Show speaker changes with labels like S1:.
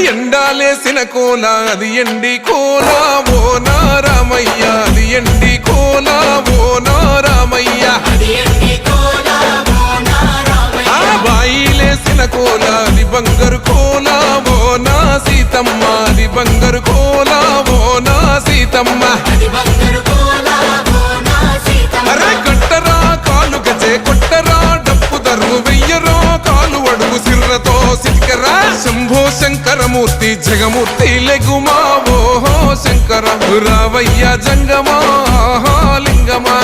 S1: ఎండాలేసిన కోల అది ఎండి కోల ఓ నారామయ్య అది ఎండి కోల ఓ నారామయ్య బాయిలేసిన కోల అది బంగారు కోల ఓ నా సీతమ్మ అది బంగారు కోల ఓ నా సీతమ్మ అరే కట్టరా కాలు గజే కొట్టరా డప్పు దరు వెయ్యరో కాలు అడుగు సిర్రతో సిటికరా శంభో శంకరమూర్తి జగమూర్తి లెగుమా ఓహో శంకర రావయ్య జంగమా లింగమా.